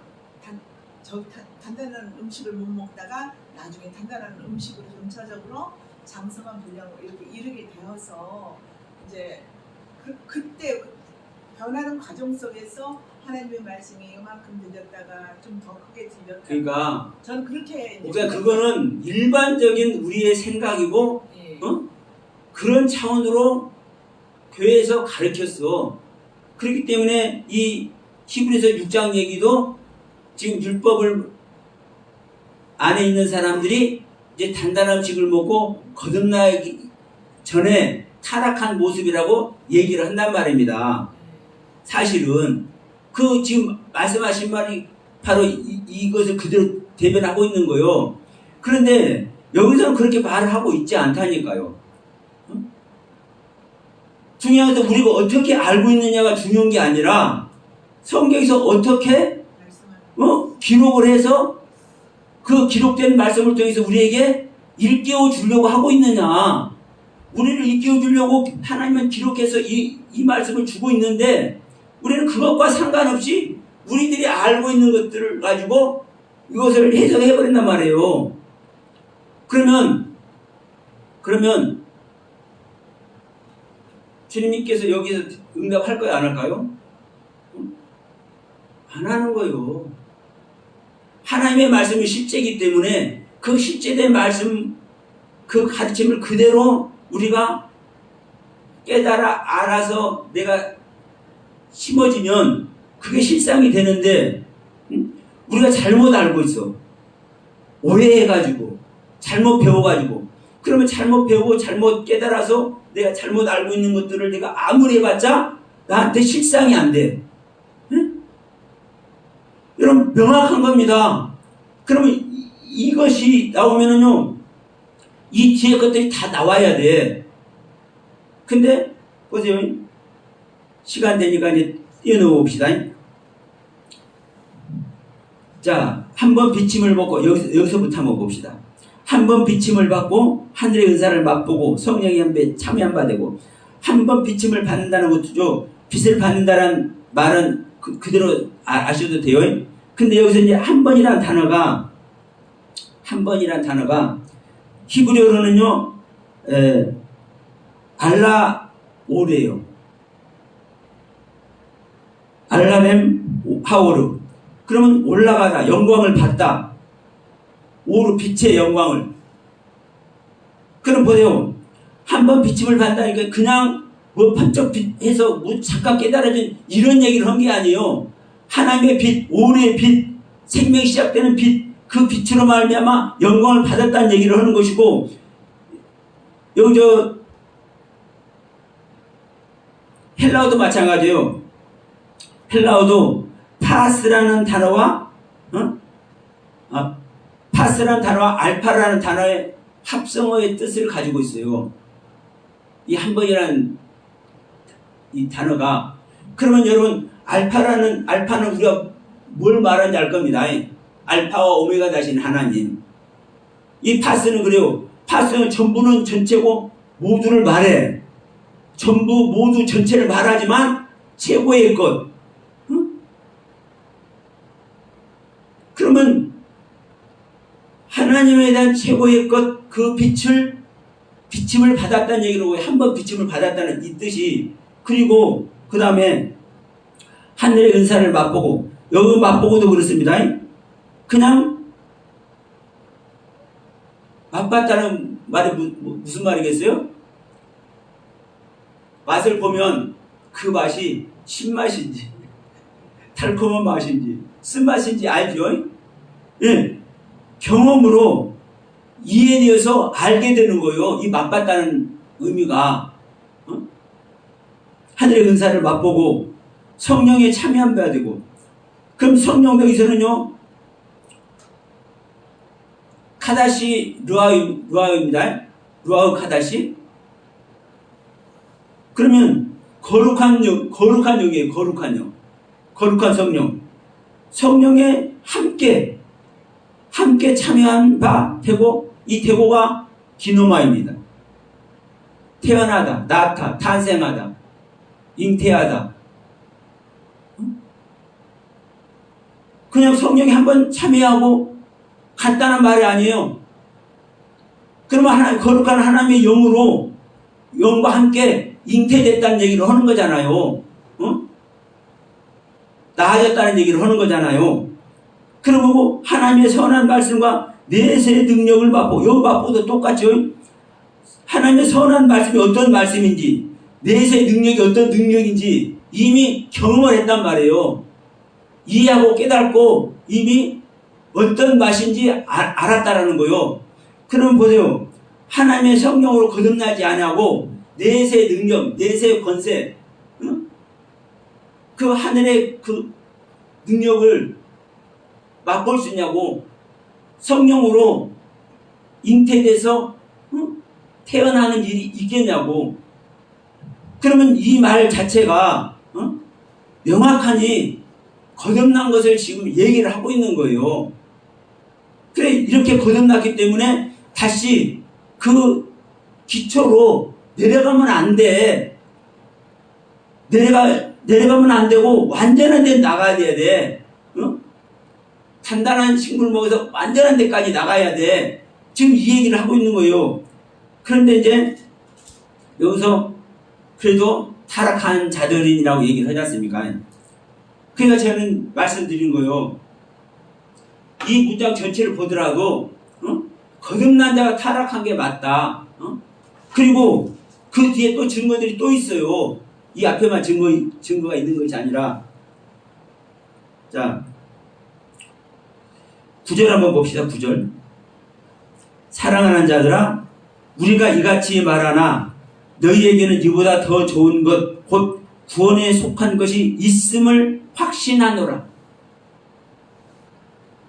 단단한 음식을 못 먹다가 나중에 단단한 음식으로 점차적으로 장성한 분량으로 이렇게 이르게 되어서 이제 그때 변하는 과정 속에서 하나님의 말씀이 이만큼 늦었다가 좀 더 크게 들렸다. 그러니까 저는 그렇게 그거는 일반적인 우리의 생각이고 예. 그런 차원으로 교회에서 가르쳤어. 그렇기 때문에 이 히브리서 6장 얘기도 지금 율법을 안에 있는 사람들이 이제 단단한 음식을 먹고 거듭나기 전에 타락한 모습이라고 얘기를 한단 말입니다. 사실은 그 지금 말씀하신 말이 바로 이것을 그대로 대변하고 있는 거예요. 그런데 여기서는 그렇게 말을 하고 있지 않다니까요. 중요한 건 우리가 어떻게 알고 있느냐가 중요한 게 아니라 성경에서 어떻게 기록을 해서 그 기록된 말씀을 통해서 우리에게 일깨워 주려고 하고 있느냐. 우리를 일깨워 주려고 하나님은 기록해서 이 말씀을 주고 있는데 우리는 그것과 상관없이 우리들이 알고 있는 것들을 가지고 이것을 해석해버린단 말이에요. 그러면 주님께서 여기서 응답할 거예요? 안 할까요? 안 하는 거예요. 하나님의 말씀이 실제이기 때문에 그 실제된 말씀, 그 가르침을 그대로 우리가 깨달아 알아서 내가 심어지면 그게 실상이 되는데 우리가 잘못 알고 있어. 오해해가지고 잘못 배워가지고 그러면 잘못 배우고 잘못 깨달아서 내가 잘못 알고 있는 것들을 내가 아무리 해봤자 나한테 실상이 안 돼. 응? 여러분 명확한 겁니다. 그러면 이것이 나오면은요 이 뒤에 것들이 다 나와야 돼. 근데 보세요. 시간 되니까 이제 띄워넣어 봅시다. 자, 한 번 비침을 먹고 여기서부터 한번 봅시다. 한 번 비침을 받고 하늘의 은사를 맛보고 성령의 연배에 참여한 바 되고 한 번 비침을 받는다는 것도죠. 빛을 받는다는 말은 그대로 아셔도 돼요. 근데 여기서 이제 한 번이라는 단어가 히브리어로는요 알라오레요. 알라렘 하오르. 그러면 올라가다, 영광을 받다. 오르, 빛의 영광을. 그럼 보세요. 한 번 비침을 받다니까 그냥 뭐 번쩍 빛해서 뭐 잠깐 깨달아진 이런 얘기를 한 게 아니에요. 하나님의 빛, 오르의 빛, 생명이 시작되는 빛, 그 빛으로 말미암아 영광을 받았다는 얘기를 하는 것이고, 여기 헬라어도 마찬가지예요. 헬라어도 파스라는 단어와 파스라는 단어와 알파라는 단어의 합성어의 뜻을 가지고 있어요. 이 한 번이라는 이 단어가. 그러면 여러분 알파는 우리가 뭘 말하는지 알 겁니다. 알파와 오메가 되신 하나님. 이 파스는 그래요. 파스는 전부는 전체고 모두를 말해. 전부 모두 전체를 말하지만 최고의 것. 그러면 하나님에 대한 최고의 것, 그 비침을 받았다는 얘기로 한 번 비침을 받았다는 이 뜻이. 그리고 그 다음에 하늘의 은사를 맛보고, 여기 맛보고도 그렇습니다. 그냥 맛봤다는 말이 무슨 말이겠어요? 맛을 보면 그 맛이 신맛인지 달콤한 맛인지 쓴맛인지 알죠? 예, 경험으로 이해되어서 알게 되는 거예요. 이 맛봤다는 의미가. 하늘의 은사를 맛보고 성령에 참여한 바 되고. 그럼 성령 여기서는요 카다시 루아우입니다. 루아우 카다시. 그러면 거룩한 영이에요. 거룩한 영. 거룩한 성령. 성령에 함께 참여한 바 되고, 이 되고가 기노마입니다. 태어나다, 낳다, 탄생하다, 잉태하다. 그냥 성령이 한번 참여하고 간단한 말이 아니에요. 그러면 하나님, 거룩한 하나님의 영으로 영과 함께 잉태됐다는 얘기를 하는 거잖아요. 나아졌다는 얘기를 하는 거잖아요. 그러고 하나님의 선한 말씀과 내세의 능력을 맛보고, 여기 맛보도 똑같죠. 하나님의 선한 말씀이 어떤 말씀인지, 내세의 능력이 어떤 능력인지 이미 경험을 했단 말이에요. 이해하고 깨닫고 이미 어떤 맛인지 알았다라는 거요. 그럼 보세요. 하나님의 성령으로 거듭나지 아니하고 내세의 능력, 내세의 권세, 그 하늘의 그 능력을 맛볼 수 있냐고. 성령으로 잉태돼서 태어나는 일이 있겠냐고. 그러면 이 말 자체가 명확하니 거듭난 것을 지금 얘기를 하고 있는 거예요. 그래, 이렇게 거듭났기 때문에 다시 그 기초로 내려가면 안 돼. 내려가면 안 되고 완전한 데 나가야 돼. 단단한 식물 먹어서 완전한 데까지 나가야 돼. 지금 이 얘기를 하고 있는 거예요. 그런데 이제 여기서 그래도 타락한 자들이라고 얘기를 하지 않습니까? 그러니까 저는 말씀드린 거예요. 이 문장 전체를 보더라도 거듭난 자가 타락한 게 맞다. 그리고 그 뒤에 또 증거들이 또 있어요. 이 앞에만 증거가 있는 것이 아니라. 자, 9절 한번 봅시다. 9절. 사랑하는 자들아, 우리가 이같이 말하나 너희에게는 이보다 더 좋은 것, 곧 구원에 속한 것이 있음을 확신하노라.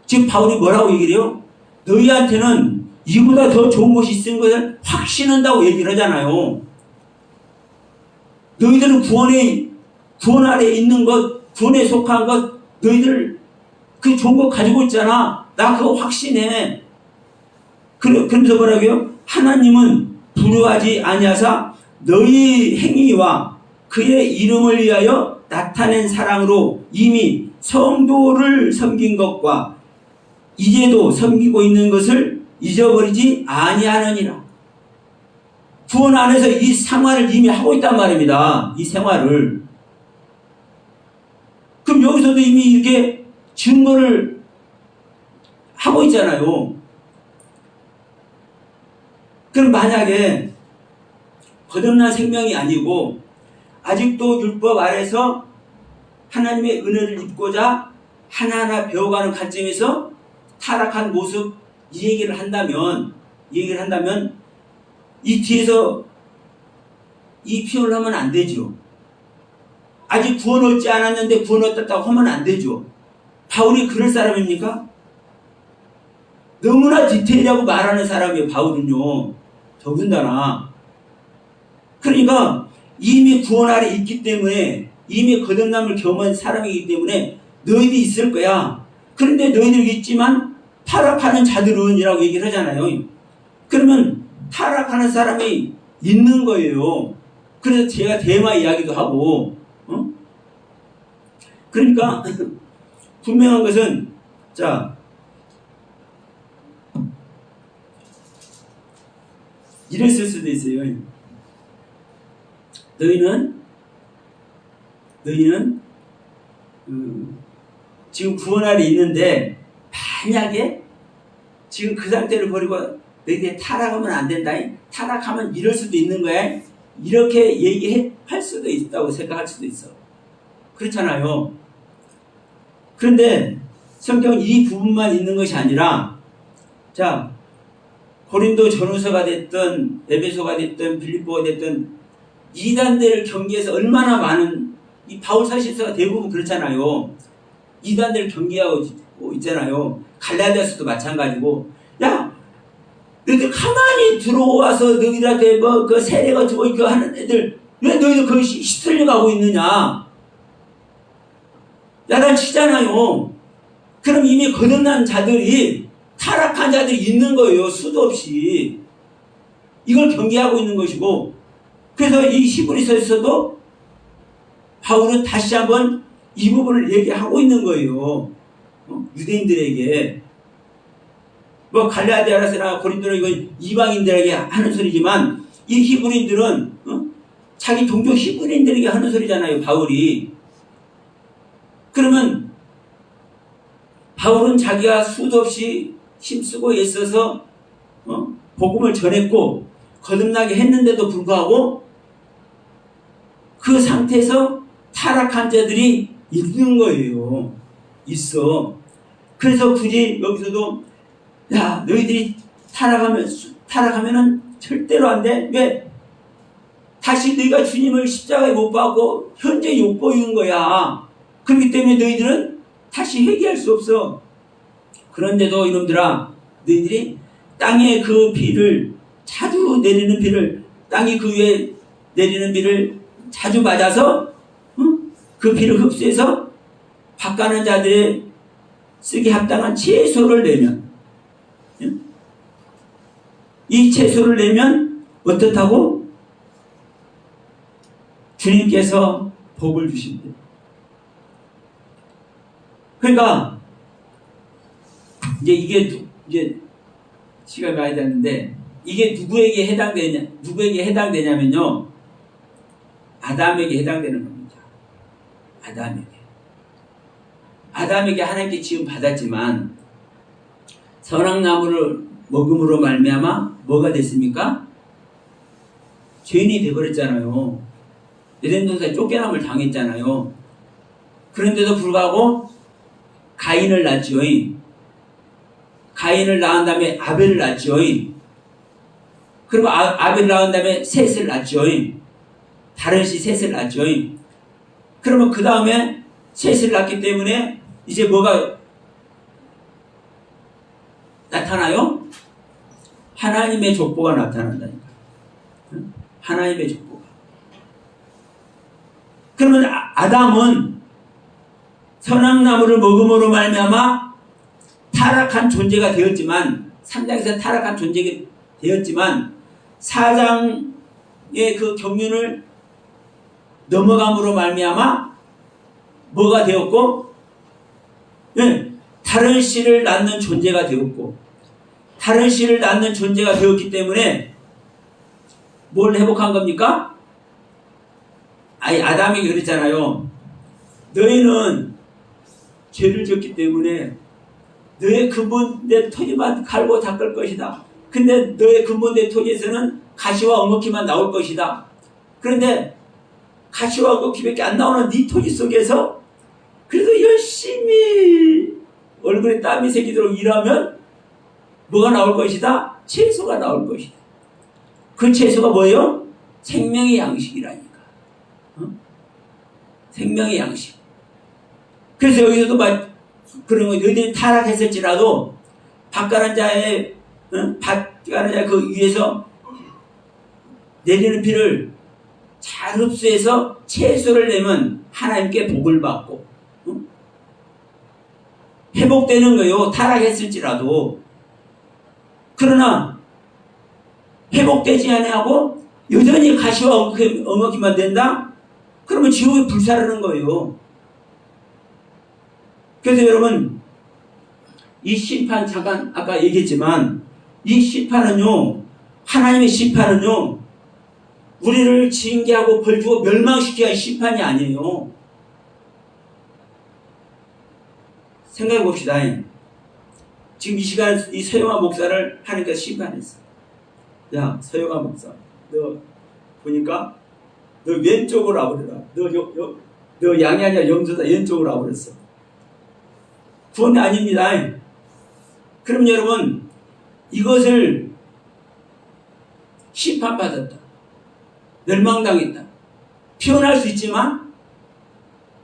지금 바울이 뭐라고 얘기를 해요? 너희한테는 이보다 더 좋은 것이 있는 것을 확신한다고 얘기를 하잖아요. 너희들은 구원 아래 있는 것, 구원에 속한 것, 너희들 그 좋은 거 가지고 있잖아. 나 그거 확신해. 그러면서 뭐라고요? 하나님은 불효하지 아니하사 너희 행위와 그의 이름을 위하여 나타낸 사랑으로 이미 성도를 섬긴 것과 이제도 섬기고 있는 것을 잊어버리지 아니하느니라. 구원 안에서 이 생활을 이미 하고 있단 말입니다. 이 생활을. 그럼 여기서도 이미 이렇게 증거를 하고 있잖아요. 그럼 만약에 거듭난 생명이 아니고 아직도 율법 아래서 하나님의 은혜를 입고자 하나하나 배워가는 관점에서 타락한 모습 이 얘기를 한다면 이 뒤에서 이 표현을 하면 안 되죠. 아직 구원 얻지 않았는데 구원 얻었다고 하면 안 되죠. 바울이 그럴 사람입니까? 너무나 디테일하고 말하는 사람이에요. 바울은요. 더군다나. 그러니까 이미 구원 아래 있기 때문에 이미 거듭남을 경험한 사람이기 때문에 너희들이 있을 거야. 그런데 너희들이 있지만 타락하는 자들은 이라고 얘기를 하잖아요. 그러면 타락하는 사람이 있는 거예요. 그래서 제가 대마 이야기도 하고 그러니까 분명한 것은 자 이랬을 수도 있어요. 너희는 지금 구원 아래 있는데 만약에 지금 그 상태를 버리고 너희들이 타락하면 안 된다. 타락하면 이럴 수도 있는 거야. 이렇게 얘기할 수도 있다고 생각할 수도 있어. 그렇잖아요. 그런데 성경은 이 부분만 있는 것이 아니라 자 고린도 전후서가 됐든 에베소가 됐든 빌립보가 됐든 이단들을 경계해서 얼마나 많은 이 바울 사실서가 대부분 그렇잖아요. 이단들을 경계하고 있잖아요. 갈라디아서도 마찬가지고 야 너희들 가만히 들어와서 너희들한테 뭐 그 세례가 주고 이거 하는 애들 왜 너희들 거기 휩쓸려 가고 있느냐 야단치잖아요. 그럼 이미 거듭난 자들이 타락한 자들이 있는 거예요. 수도 없이 이걸 경계하고 있는 것이고 그래서 이 히브리서에서도 바울은 다시 한번 이 부분을 얘기하고 있는 거예요. 유대인들에게. 뭐 갈라디아서나 고린도나 이건 이방인들에게 하는 소리지만 이 히브리인들은 자기 동족 히브리인들에게 하는 소리잖아요. 바울이. 그러면 바울은 자기가 수도 없이 힘쓰고 애써서 복음을 전했고 거듭나게 했는데도 불구하고 그 상태에서 타락한 자들이 있는 거예요. 있어. 그래서 굳이 여기서도 야 너희들이 타락하면은 절대로 안 돼. 왜? 다시 너희가 주님을 십자가에 못 박고 현재 욕보이는 거야. 그렇기 때문에 너희들은 다시 회개할 수 없어. 그런데도 이놈들아 너희들이 땅에 그 비를 자주 내리는 비를 땅이 그 위에 내리는 비를 자주 맞아서 그 비를 흡수해서 바가는 자들의 쓰기 합당한 채소를 내면 이 채소를 내면 어떻다고? 주님께서 복을 주신대. 그러니까 이제 이게 이제 시간이 많이 됐는데 이게 누구에게 해당되냐면요. 아담에게 해당되는 겁니다. 아담에게 하나님께 지음 받았지만 선악나무를 먹음으로 말미암아 뭐가 됐습니까? 죄인이 되어버렸잖아요. 에덴 동산에 쫓겨남을 당했잖아요. 그런데도 불구하고 가인을 낳았죠. 가인을 낳은 다음에 아벨을 낳았죠. 그리고 아벨을 낳은 다음에 셋을 낳았죠. 다른 씨 셋을 낳았죠. 그러면 그 다음에 셋을 낳기 때문에 이제 뭐가 나타나요? 하나님의 족보가 나타난다니까. 하나님의 족보가. 그러면 아담은 선악나무를 먹음으로 말미암아 타락한 존재가 되었지만 3장에서 타락한 존재가 되었지만 4장의 그 경륜을 넘어감으로 말미암아 뭐가 되었고 다른 씨를 낳는 존재가 되었고 다른 씨를 낳는 존재가 되었기 때문에 뭘 회복한 겁니까? 아담에게 그랬잖아요. 너희는 죄를 졌기 때문에 너의 근본된 토지만 갈고 닦을 것이다. 근데 너의 근본된 토지에서는 가시와 엉겅퀴만 나올 것이다. 그런데 가시와 엉겅퀴밖에 안 나오는 네 토지 속에서 그래도 열심히 얼굴에 땀이 새기도록 일하면 뭐가 나올 것이다? 채소가 나올 것이다. 그 채소가 뭐예요? 생명의 양식이라니까. 생명의 양식. 그래서 여기서도 그런 거, 너희들이 타락했을지라도 밭가는 자의 그 위에서 내리는 비를 잘 흡수해서 채소를 내면 하나님께 복을 받고 회복되는 거예요. 타락했을지라도. 그러나 회복되지 아니하고 여전히 가시와 엉겅퀴만 된다? 그러면 지옥에 불사르는 거예요. 그래서 여러분 이 심판 잠깐 아까 얘기했지만 이 심판은요 하나님의 심판은요 우리를 징계하고 벌주고 멸망시키기 위한 심판이 아니에요. 생각해 봅시다. 지금 이 시간 이 서영아 목사를 하니까 심판했어. 야 서영아 목사 너 보니까 너 왼쪽으로 와버려라. 너 양이 아니라 염소다. 왼쪽으로 와버렸어. 구원이 아닙니다. 그럼 여러분 이것을 심판받았다. 멸망당했다. 표현할 수 있지만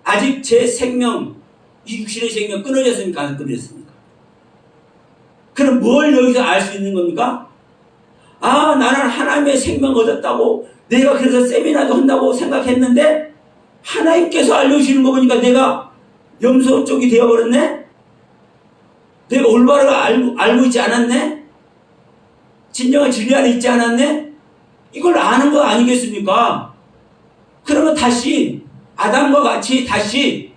아직 제 생명 이 육신의 생명 끊어졌습니까? 안 끊어졌습니까? 그럼 뭘 여기서 알 수 있는 겁니까? 아 나는 하나님의 생명 얻었다고 내가 그래서 세미나도 한다고 생각했는데 하나님께서 알려주시는 거 보니까 내가 염소 쪽이 되어버렸네? 내가 올바로 알고 있지 않았네? 진정한 진리 안에 있지 않았네? 이걸 아는 거 아니겠습니까? 그러면 다시 아담과 같이 다시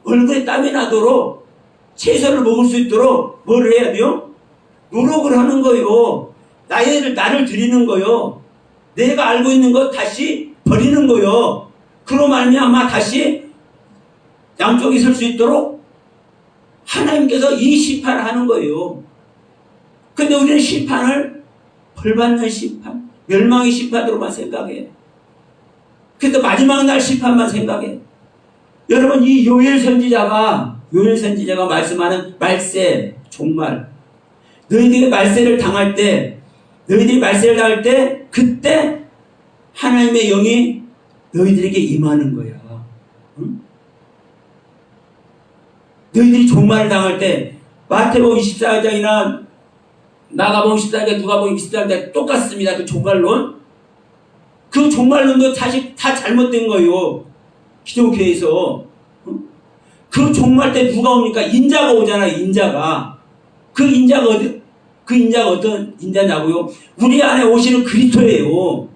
얼굴에 땀이 나도록 채소를 먹을 수 있도록 뭘 해야 돼요? 노력을 하는 거요. 나를 드리는 거요. 내가 알고 있는 것 다시 버리는 거요. 그로 말미암아 다시 양쪽이 설 수 있도록 하나님께서 이 심판을 하는 거예요. 근데 우리는 심판을 벌받는 심판, 멸망의 심판으로만 생각해. 그래서 마지막 날 심판만 생각해. 여러분, 이 요엘 선지자가 말씀하는 말세, 종말. 너희들이 말세를 당할 때, 그때 하나님의 영이 너희들에게 임하는 거야. 응? 너희들이 종말을 당할 때, 마태복음 24장이나 마가복음 14장, 누가복음 24장 똑같습니다. 그 종말론. 그 종말론도 사실 다 잘못된 거예요. 기독교에서. 그 종말 때 누가 옵니까? 인자가 오잖아요. 인자가. 그 인자가 어떤 인자냐고요? 우리 안에 오시는 그리스도예요.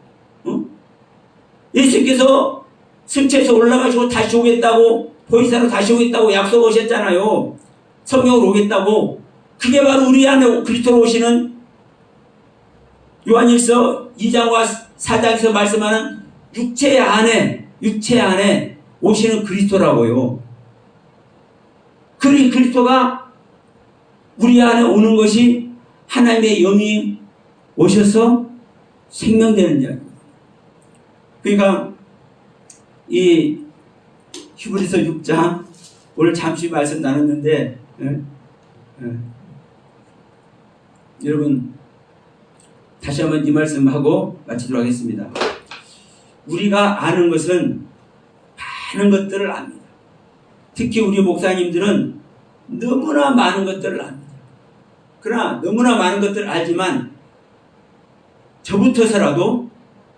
예수께서 승천해서 올라가시고 다시 오겠다고, 보이사로 다시 오겠다고 약속하셨잖아요. 성령으로 오겠다고. 그게 바로 우리 안에 그리스도로 오시는 요한일서 2장과 4장에서 말씀하는 육체 안에 오시는 그리스도라고요. 그리스도가 우리 안에 오는 것이 하나님의 영이 오셔서 생명되는 자입니다. 그러니까 이 히브리서 6장 오늘 잠시 말씀 나눴는데 여러분 다시 한번 이 말씀하고 마치도록 하겠습니다. 우리가 아는 것은 많은 것들을 압니다. 특히 우리 목사님들은 너무나 많은 것들을 압니다. 그러나 너무나 많은 것들을 알지만 저부터서라도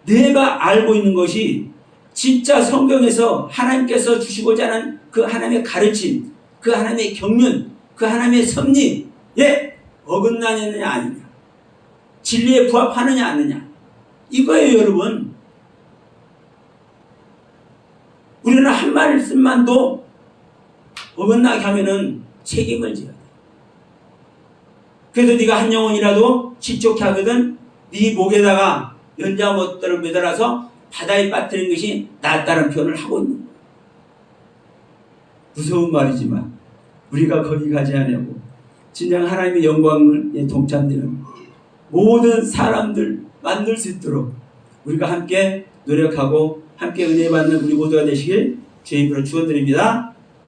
내가 알고 있는 것이 진짜 성경에서 하나님께서 주시고자 하는 그 하나님의 가르침, 그 하나님의 경륜, 그 하나님의 섭리에 어긋나느냐 아니냐, 진리에 부합하느냐 아니냐, 이거예요. 여러분, 우리는 한 말씀만도 어긋나게 하면은 책임을 져야 돼. 그래서 네가 한 영혼이라도 지촉해 하거든 네 목에다가 연자못들을 매달아서 바다에 빠뜨린 것이 낫다는 표현을 하고 있는 거예요. 무서운 말이지만 우리가 거기 가지 않냐고 진정 하나님의 영광에 동참되는 모든 사람들 만들 수 있도록 우리가 함께 노력하고 함께 은혜 받는 우리 모두가 되시길 주의 이름으로 축원드립니다.